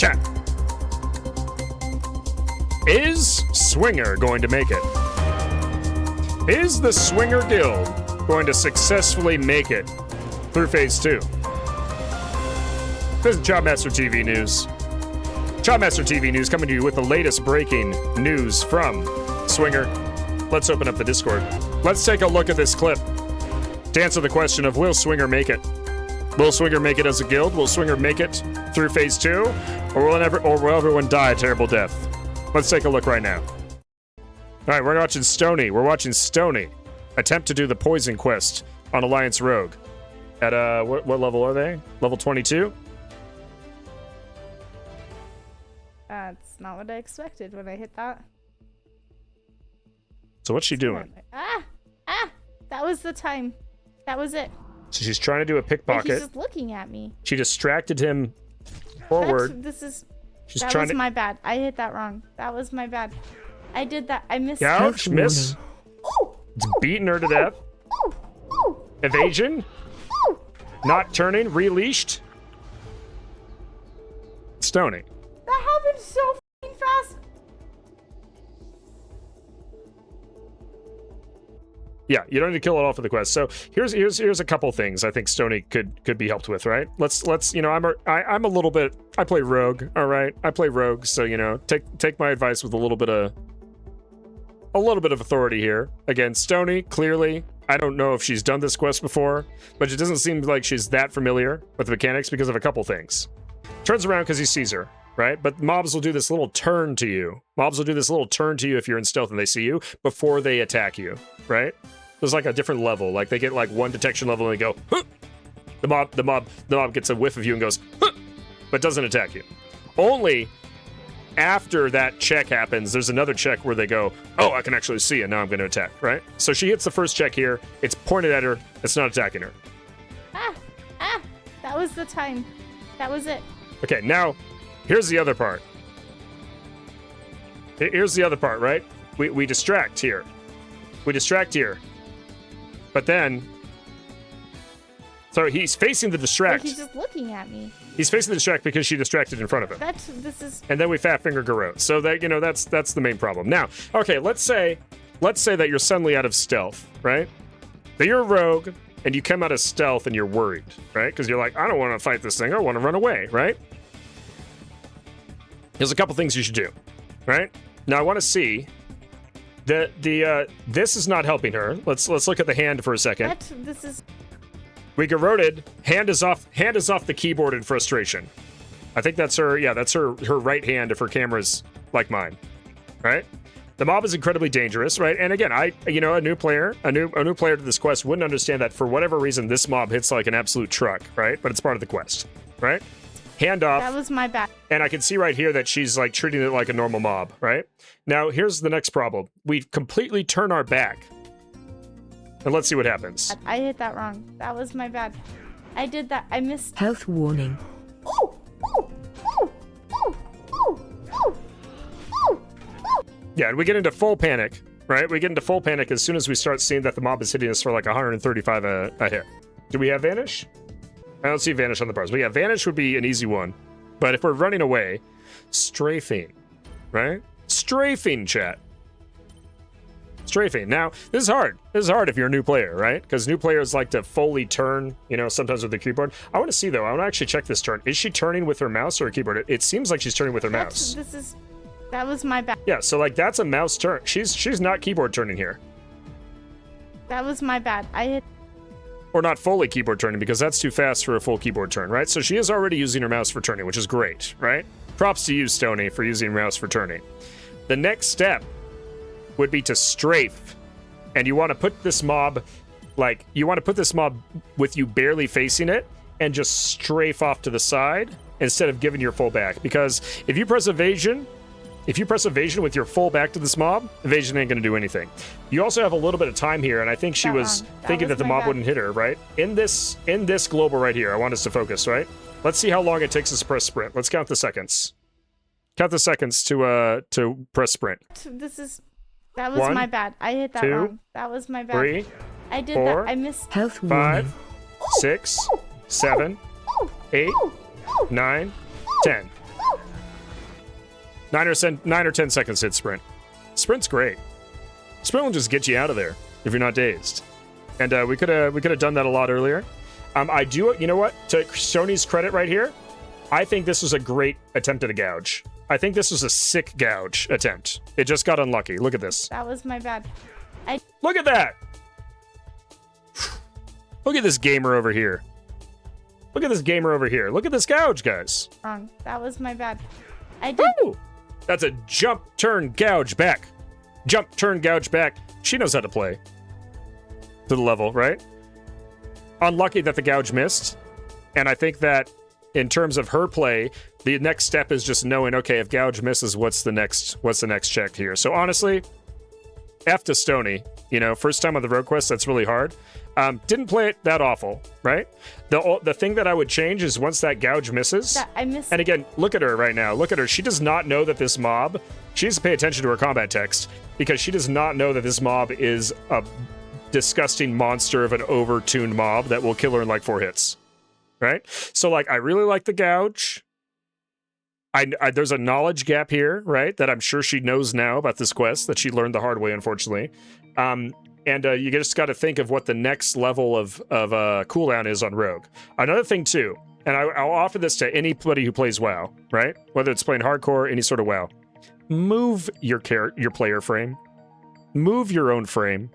Chat. Is Swinger going to make it? Is the Swinger Guild going to successfully make it through Phase 2? This is Chopmaster TV News. Chopmaster TV News coming to you with the latest breaking news from Swinger. Let's open up the Discord. Let's take a look at this clip to answer the question of, will Swinger make it? Will Swinger make it as a guild? Will Swinger make it through Phase 2? Or will everyone die a terrible death? Let's take a look right now. All right, we're watching Stony. We're watching Stony attempt to do the poison quest on Alliance Rogue. At, what level are they? Level 22? That's not what I expected when I hit that. So what's she doing? That was the time. That was it. So she's trying to do a pickpocket. He's just looking at me. She distracted him forward. That was my bad. I hit that wrong. That was my bad. I did that. I missed. Ouch, miss. It's beating her to death. Evasion. Not turning. Releashed. Stony. That happened so f***ing fast. Yeah, you don't need to kill it off of the quest. So here's a couple things I think Stony could be helped with, right? Let's I'm a little bit, I play rogue, all right? I play rogue, so take my advice with a little bit of authority here. Again, Stony, clearly, I don't know if she's done this quest before, but it doesn't seem like she's that familiar with the mechanics because of a couple things. Turns around because he sees her, right? But mobs will do this little turn to you. Mobs will do this little turn to you if you're in stealth and they see you before they attack you, right? There's like a different level. Like they get like one detection level and they go, huh! The mob gets a whiff of you and goes, huh! But doesn't attack you. Only after that check happens, there's another check where they go, oh, I can actually see it. Now I'm going to attack, right? So she hits the first check here. It's pointed at her. It's not attacking her. That was the time. That was it. Okay, now here's the other part. Here's the other part, right? We distract here. We distract here. But then, so he's facing the distract. He's just looking at me. He's facing the distract because she distracted in front of him. And then we fat finger Garrote. So that that's the main problem. Now, okay, let's say that you're suddenly out of stealth, right? That you're a rogue and you come out of stealth and you're worried, right? Because you're like, I don't want to fight this thing. I want to run away, right? There's a couple things you should do, right? Now I want to see. This is not helping her. Let's look at the hand for a second. We garroted. Hand is off the keyboard in frustration. I think that's her. Yeah, that's her right hand if her camera's like mine, right? The mob is incredibly dangerous, right? And again, a new player to this quest wouldn't understand that for whatever reason this mob hits like an absolute truck, right? But it's part of the quest, right? Hand off. That was my bad. And I can see right here that she's like treating it like a normal mob, right? Now, here's the next problem. We completely turn our back. And let's see what happens. I hit that wrong. That was my bad. I did that. I missed. Health warning. Yeah, and we get into full panic, right? We get into full panic as soon as we start seeing that the mob is hitting us for like 135 a hit. Do we have Vanish? I don't see Vanish on the bars. But yeah, Vanish would be an easy one. But if we're running away, strafing, right? Strafing, chat. Strafing. Now, this is hard. This is hard if you're a new player, right? Because new players like to fully turn, sometimes with the keyboard. I want to see, though. I want to actually check this turn. Is she turning with her mouse or a keyboard? It seems like she's turning with her mouse. That was my bad. Yeah, so like that's a mouse turn. She's not keyboard turning here. That was my bad. I hit. Or not fully keyboard turning because that's too fast for a full keyboard turn, right? So she is already using her mouse for turning, which is great, right? Props to you, Stony, for using your mouse for turning. The next step would be to strafe. And you want to put this mob, with you barely facing it and just strafe off to the side instead of giving your full back. Because if you press evasion with your full back to this mob, evasion ain't going to do anything. You also have a little bit of time here, and I think she was thinking that the mob wouldn't hit her, right? In this global right here, I want us to focus, right? Let's see how long it takes us to press sprint. Let's count the seconds. Count the seconds to press sprint. That was my bad. I hit that wrong. That was my bad. 3, I did 4, that. I missed. Health 5, 6, 7, 8, 9, 10. 9 or 10 seconds hit sprint. Sprint's great. Sprint will just get you out of there if you're not dazed. And we could have done that a lot earlier. I do, you know what? To Sony's credit right here, I think this was a great attempt at a gouge. I think this was a sick gouge attempt. It just got unlucky. Look at this. That was my bad. Look at that. Look at this gamer over here. Look at this gamer over here. Look at this gouge, guys. Wrong. That was my bad. I did. Woo! That's a jump, turn, gouge back. Jump, turn, gouge back. She knows how to play. To the level, right? Unlucky that the gouge missed. And I think that in terms of her play, the next step is just knowing, okay, if gouge misses, what's the next check here? So honestly, F to Stony. You know, first time on the road quest, that's really hard. Didn't play it that awful, right? The thing that I would change is once that gouge misses. I missed. And again, look at her right now. Look at her. She does not know that this mob. She needs to pay attention to her combat text because she does not know that this mob is a disgusting monster of an overtuned mob that will kill her in like 4 hits, right? So like, I really like the gouge. There's a knowledge gap here, right? That I'm sure she knows now about this quest that she learned the hard way, unfortunately. And you just got to think of what the next level of cooldown is on Rogue. Another thing too, and I'll offer this to anybody who plays WoW, right? Whether it's playing hardcore, any sort of WoW. Move your player frame. Move your own frame.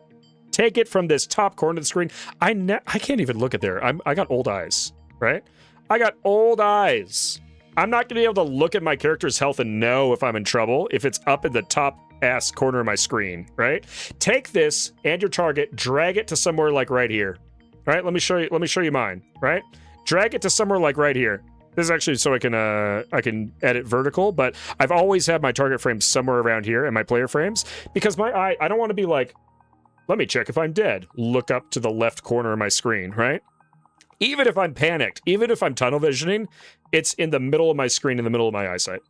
Take it from this top corner of the screen. I can't even look at there. I got old eyes, right? I got old eyes. I'm not going to be able to look at my character's health and know if I'm in trouble if it's up in the top ass corner of my screen, right? Take this and your target, drag it to somewhere like right here. Right? Let me show you mine, right? Drag it to somewhere like right here. This is actually so I can edit vertical, but I've always had my target frame somewhere around here in my player frames because my eye, I don't want to be like, let me check if I'm dead. Look up to the left corner of my screen, right? Even if I'm panicked, even if I'm tunnel visioning, it's in the middle of my screen, in the middle of my eyesight.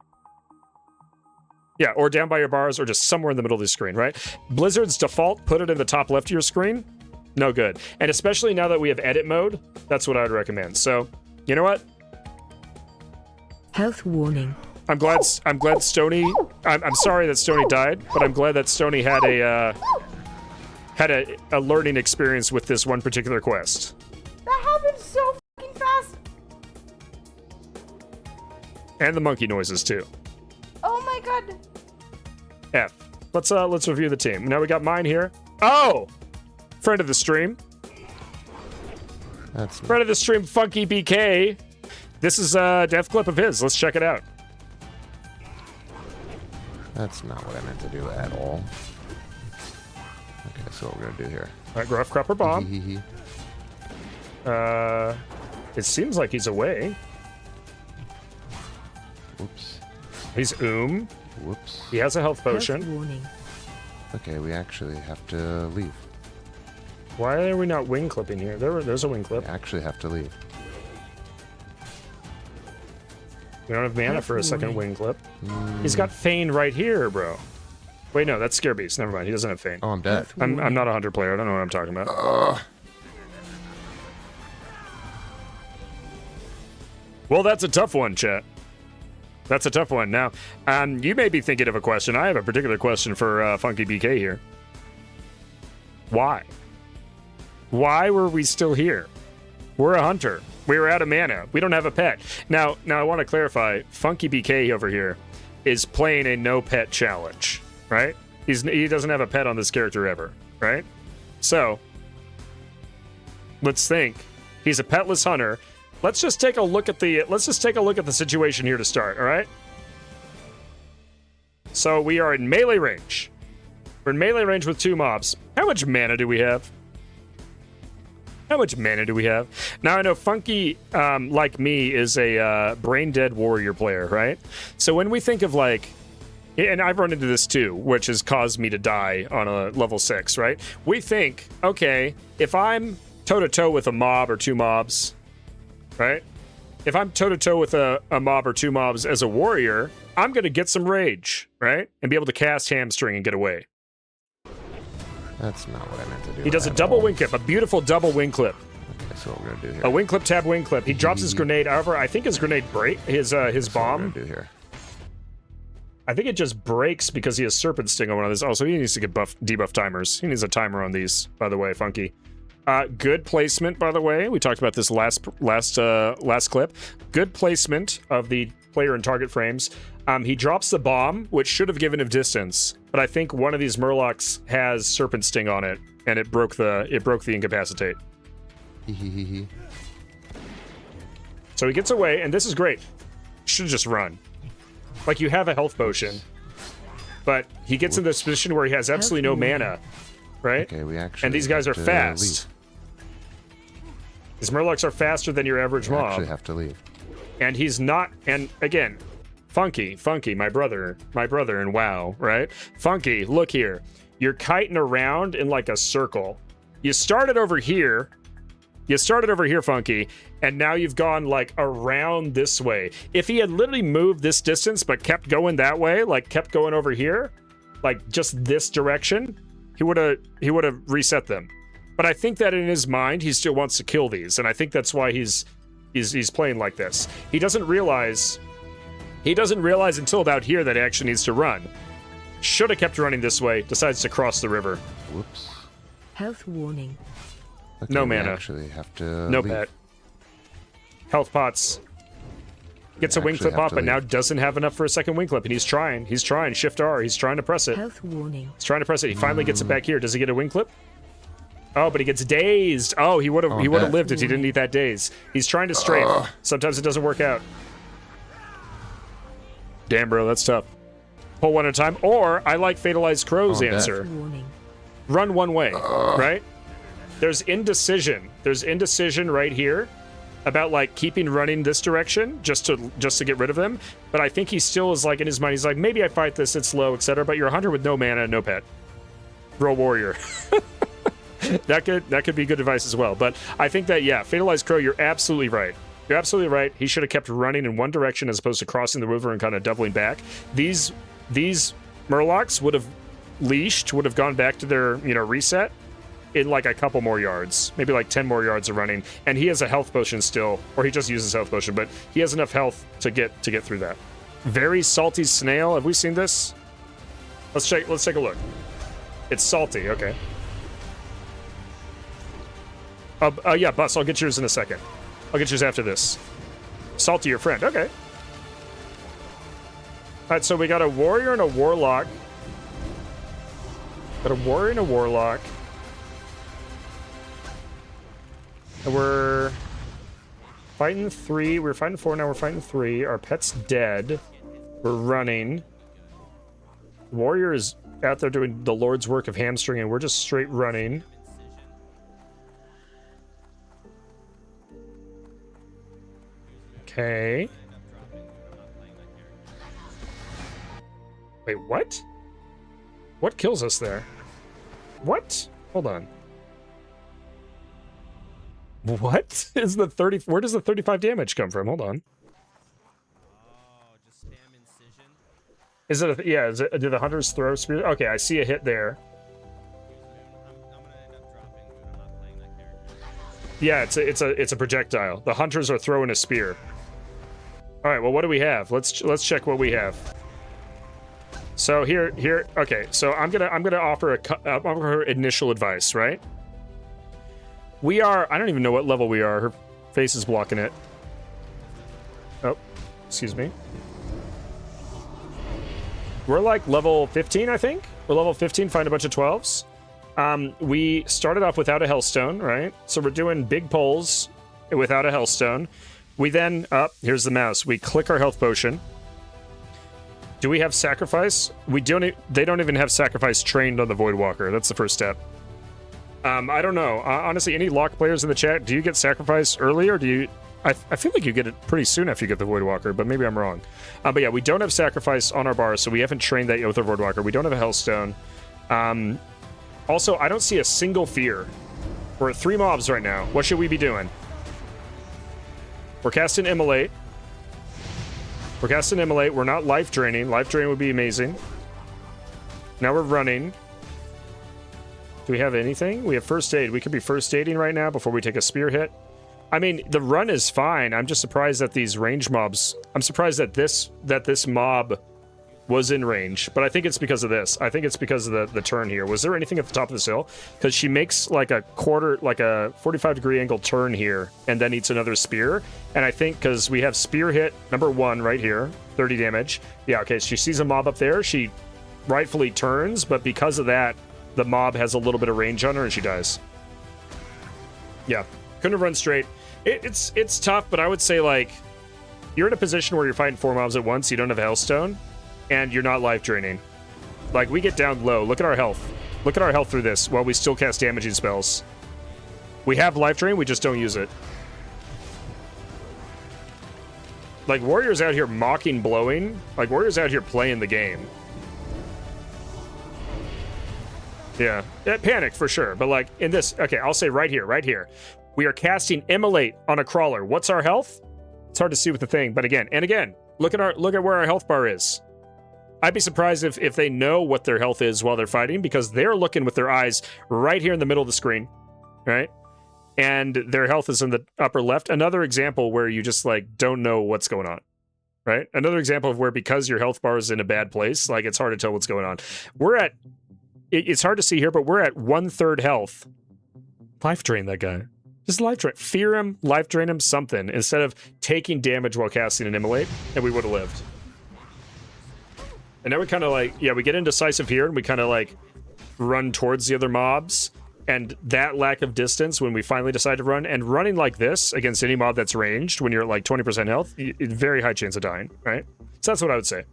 Yeah, or down by your bars, or just somewhere in the middle of the screen, right? Blizzard's default, put it in the top left of your screen, no good. And especially now that we have edit mode, that's what I would recommend. So, you know what? Health warning. I'm glad Stony, I'm sorry that Stony died, but I'm glad that Stony had a learning experience with this one particular quest. That happened so fucking fast. And the monkey noises too. Oh my god. F. Let's review the team. Now we got mine here. Oh! Friend of the stream. That's Friend of the stream, Funky BK. This is a Deathclip of his. Let's check it out. That's not what I meant to do at all. Okay, so what we're gonna do here. Alright, Gruff Crupper Bomb. It seems like he's away. Whoops. He's Whoops. He has a health Health potion. warning. Okay, we actually have to leave. Why are we not wing clipping here? There's a wing clip. We actually have to leave. We don't have mana for a second warning. wing clip. He's got Feign right here, bro. Wait, no, that's Scare Beast. Never mind. He doesn't have Feign. Oh, I'm dead. I'm not a hunter player. I don't know what I'm talking about. Well, that's a tough one, chat. That's a tough one. Now, you may be thinking of a question. I have a particular question for Funky BK here. Why? Why were we still here? We're a hunter. We were out of mana. We don't have a pet. Now I want to clarify. Funky BK over here is playing a no pet challenge, right? He doesn't have a pet on this character ever, right? So let's think. He's a petless hunter. Let's just take a look at the situation here to start, all right? So we are in melee range. We're in melee range with 2 mobs. How much mana do we have? How much mana do we have? Now, I know Funky, like me, is a brain-dead warrior player, right? So when we think of, like... And I've run into this, too, which has caused me to die on a level 6, right? We think, okay, if I'm toe-to-toe with a mob or 2 mobs, right? If I'm toe-to-toe with a mob or 2 mobs as a warrior, I'm going to get some rage, right? And be able to cast Hamstring and get away. That's not what I meant to do. He does a double wing clip, a beautiful double wing clip. Okay, so what we're gonna do here. A wing clip, tab wing clip. He drops his grenade. However, I think his grenade break his bomb. What we're gonna do here. I think it just breaks because he has Serpent Sting on one of these. Also, he needs to get debuff timers. He needs a timer on these, by the way, Funky. Good placement, by the way. We talked about this last clip. Good placement of the player and target frames. He drops the bomb, which should have given him distance, but I think one of these Murlocs has Serpent Sting on it, and it broke the incapacitate. So he gets away, and this is great. Should just run. Like, you have a health potion, but he gets in this position where he has absolutely no mana, right? Okay, we actually and these guys are fast. These Murlocs are faster than your average mob. Actually have to leave. And he's not. And again, Funky, my brother in WoW, right? Funky, look here. You're kiting around in like a circle. You started over here, Funky, and now you've gone like around this way. If he had literally moved this distance but kept going that way, like kept going over here, like just this direction, he would have reset them. But I think that in his mind, he still wants to kill these, and I think that's why he's playing like this. He doesn't realize until about here that he actually needs to run. Should have kept running this way, decides to cross the river. Whoops. Health warning. Okay, no we mana. Actually have to no leave. pet. Health pots. Gets a wing clip off, but now doesn't have enough for a second wing clip, and he's trying. Shift R. He's trying to press it. Health warning. He's trying to press it. He finally gets it back here. Does he get a wing clip? Oh, but he gets dazed. Oh, he would have lived if he didn't eat that daze. He's trying to strafe. Sometimes it doesn't work out. Damn, bro, that's tough. Pull one at a time. Or I like Fatalized Crow's answer. Run one way, right? There's indecision. There's indecision right here about like keeping running this direction just to get rid of them. But I think he still is like in his mind. He's like, maybe I fight this. It's low, etc. But you're a hunter with no mana, no pet. Roll warrior. That could be good advice as well. But I think that, yeah, Fatalized Crow, you're absolutely right. You're absolutely right. He should have kept running in one direction as opposed to crossing the river and kind of doubling back. These Murlocs would have leashed, would have gone back to their, reset in like a couple more yards, maybe like 10 more yards of running. And he has a health potion still, or he just uses health potion, but he has enough health to get through that. Very salty snail. Have we seen this? Let's take a look. It's salty. Okay. Yeah, Bus, I'll get yours in a second. I'll get yours after this. Salty, your friend. Okay. All right, so we got a warrior and a warlock. Got a warrior and a warlock. And we're fighting 3. We were fighting 4, now we're fighting 3. Our pet's dead. We're running. Warrior is out there doing the Lord's work of hamstring, and we're just straight running. Okay. Wait, what? What kills us there? What? Hold on. What is the 30? Where does the 35 damage come from? Hold on. Just spam incision. Is it? Yeah. Is it? Do the hunters throw spear? Okay, I see a hit there. I'm gonna end up dropping, dude. I'm not playing that character. Yeah, it's a projectile. The hunters are throwing a spear. All right. Well, what do we have? Let's check what we have. So here. Okay. So I'm gonna offer initial advice, right? We are. I don't even know what level we are. Her face is blocking it. Oh, excuse me. We're like level 15, I think. We're level 15. Find a bunch of 12s. We started off without a Hellstone, right? So we're doing big pulls without a Hellstone. We then, here's the mouse. We click our health potion. Do we have sacrifice? We don't. They don't even have sacrifice trained on the Voidwalker. That's the first step. I don't know. Honestly, any lock players in the chat, do you get sacrifice early, or do you? I feel like you get it pretty soon after you get the Voidwalker, but maybe I'm wrong. But yeah, we don't have sacrifice on our bar, so we haven't trained that yet with our Voidwalker. We don't have a Hellstone. Also, I don't see a single fear. We're at 3 mobs right now. What should we be doing? We're casting Immolate. We're not life draining. Life drain would be amazing. Now we're running. Do we have anything? We have first aid. We could be first aiding right now before we take a spear hit. I mean, the run is fine. I'm just surprised that these range mobs... I'm surprised that this mob was in range, but I think it's because of this. I think it's because of the turn here. Was there anything at the top of this hill? Because she makes like a 45-degree angle turn here, and then eats another spear. And I think because we have spear hit number 1 right here, 30 damage. Yeah, okay, so she sees a mob up there. She rightfully turns, but because of that, the mob has a little bit of range on her, and she dies. Yeah, couldn't have run straight. It's tough, but I would say, like, you're in a position where you're fighting 4 mobs at once, you don't have Hellstone, and you're not life draining. Like, we get down low. Look at our health. Look at our health through this while we still cast damaging spells. We have life drain, we just don't use it. Like, Warrior's out here mocking blowing. Like, Warrior's out here playing the game. Yeah, panic for sure. But like in this, okay, I'll say right here. We are casting Immolate on a crawler. What's our health? It's hard to see with the thing, but again, look at where our health bar is. I'd be surprised if they know what their health is while they're fighting, because they're looking with their eyes right here in the middle of the screen, right? And their health is in the upper left. Another example where you just like don't know what's going on, right? Another example of where, because your health bar is in a bad place, like it's hard to tell what's going on. It's hard to see here, but we're at 1/3 health. Life drain that guy. Just life drain. Fear him, life drain him, something, instead of taking damage while casting an Immolate, and we would have lived. And now we kind of like, yeah, we get indecisive here, and we kind of like run towards the other mobs, and that lack of distance when we finally decide to run, and running like this against any mob that's ranged when you're at like 20% health, very high chance of dying, right? So that's what I would say.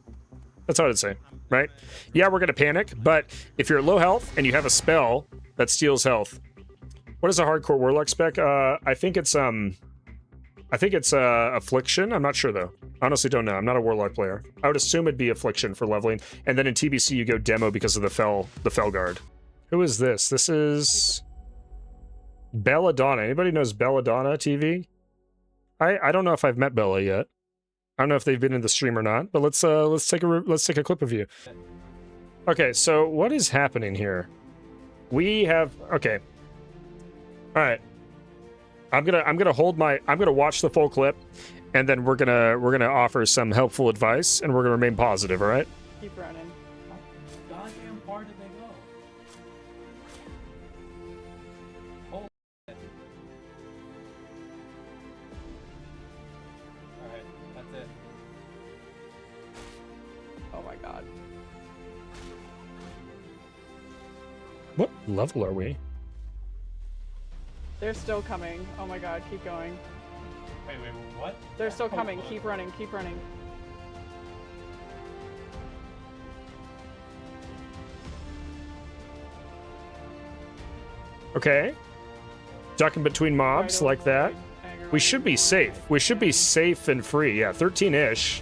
That's what I'd say, right? Yeah, we're gonna panic, but if you're low health and you have a spell that steals health, what is a hardcore warlock spec? I think it's affliction. I'm not sure though. Honestly, don't know. I'm not a warlock player. I would assume it'd be affliction for leveling, and then in TBC you go demo because of the fell guard. Who is this? This is Belladonna. Anybody knows Belladonna TV? I don't know if I've met Bella yet. I don't know if they've been in the stream or not, but let's take a clip of you. Okay, so what is happening here? We have okay. All right. I'm gonna watch the full clip, and then we're gonna offer some helpful advice, and we're gonna remain positive. All right. Keep running. Goddamn far did they go? Holy shit. Alright, that's it. Oh my god. What level are we? They're still coming. Oh my god, keep going. Wait, what? They're still coming. Keep running, keep running. Okay. Ducking between mobs like that. We should be safe. We should be safe and free. Yeah, 13-ish.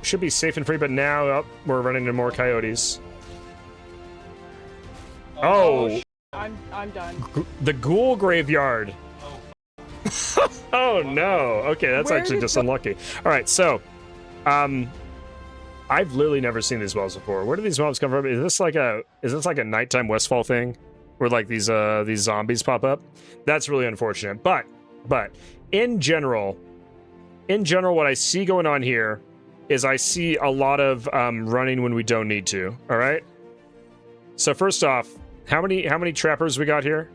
Should be safe and free, but now we're running into more coyotes. Oh! I'm done. The ghoul graveyard. Oh no. Okay, that's actually just unlucky. All right, so I've literally never seen these mobs before. Where do these mobs come from? Is this like a nighttime Westfall thing where like these zombies pop up? That's really unfortunate. But in general what I see going on here is I see a lot of running when we don't need to. All right? So first off, how many trappers we got here?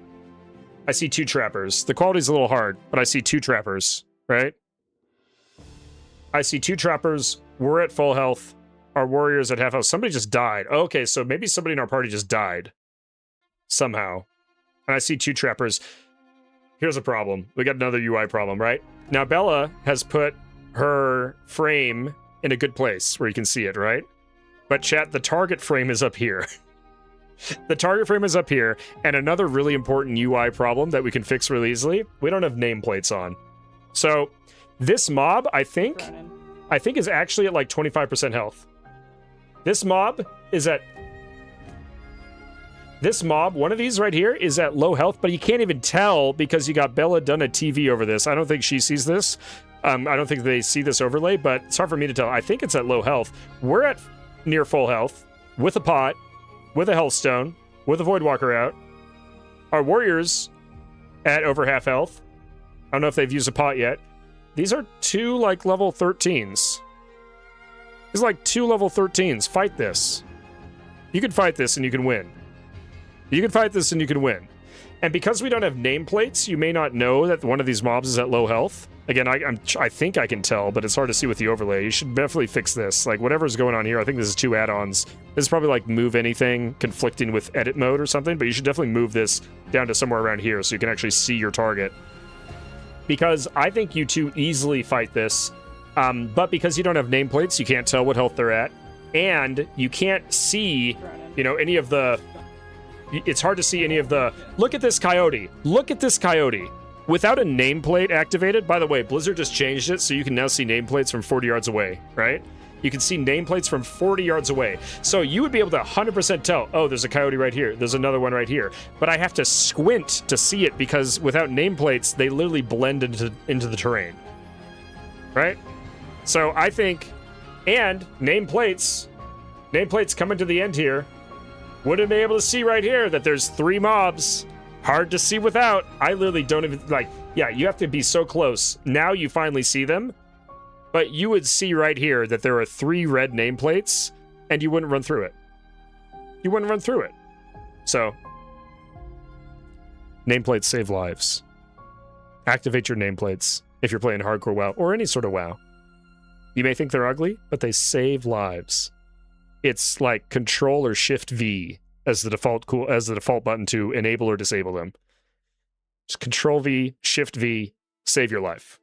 I see 2 trappers. The quality's a little hard, but I see 2 trappers, right? I see 2 trappers. We're at full health. Our warrior's at half health. Somebody just died. Okay, so maybe somebody in our party just died. Somehow. And I see 2 trappers. Here's a problem. We got another UI problem, right? Now, Bella has put her frame in a good place where you can see it, right? But chat, the target frame is up here. The target frame is up here, and another really important UI problem that we can fix really easily, we don't have nameplates on. So this mob, I think is actually at like 25% health. This mob, one of these right here is at low health, but you can't even tell because you got Belladonna TV over this. I don't think she sees this. I don't think they see this overlay, but it's hard for me to tell. I think it's at low health. We're at near full health with a pot, with a Healthstone, with a Voidwalker out. Our warriors at over half health. I don't know if they've used a pot yet. These are 2 like level 13s. There's like 2 level 13s. Fight this. You can fight this and you can win. You can fight this and you can win. And because we don't have nameplates, you may not know that one of these mobs is at low health. Again, I think I can tell, but it's hard to see with the overlay. You should definitely fix this. Like, whatever's going on here, I think this is 2 add-ons. This is probably like move anything conflicting with edit mode or something, but you should definitely move this down to somewhere around here so you can actually see your target. Because I think you 2 easily fight this, but because you don't have nameplates, you can't tell what health they're at, and you can't see, you know, any of the... It's hard to see any of the... Look at this coyote. Look at this coyote. Without a nameplate activated, by the way, Blizzard just changed it so you can now see nameplates from 40 yards away, right? You can see nameplates from 40 yards away. So you would be able to 100% tell, oh, there's a coyote right here. There's another one right here. But I have to squint to see it because without nameplates, they literally blend into the terrain, right? So I think, and nameplates coming to the end here, would have been able to see right here that there's 3 mobs. Hard to see without. I literally don't even, like, yeah, you have to be so close. Now you finally see them, but you would see right here that there are 3 red nameplates, and you wouldn't run through it. You wouldn't run through it. So, nameplates save lives. Activate your nameplates if you're playing hardcore WoW, or any sort of WoW. You may think they're ugly, but they save lives. It's like Control or Shift V as the default button to enable or disable them. Just Control V, Shift V, save your life.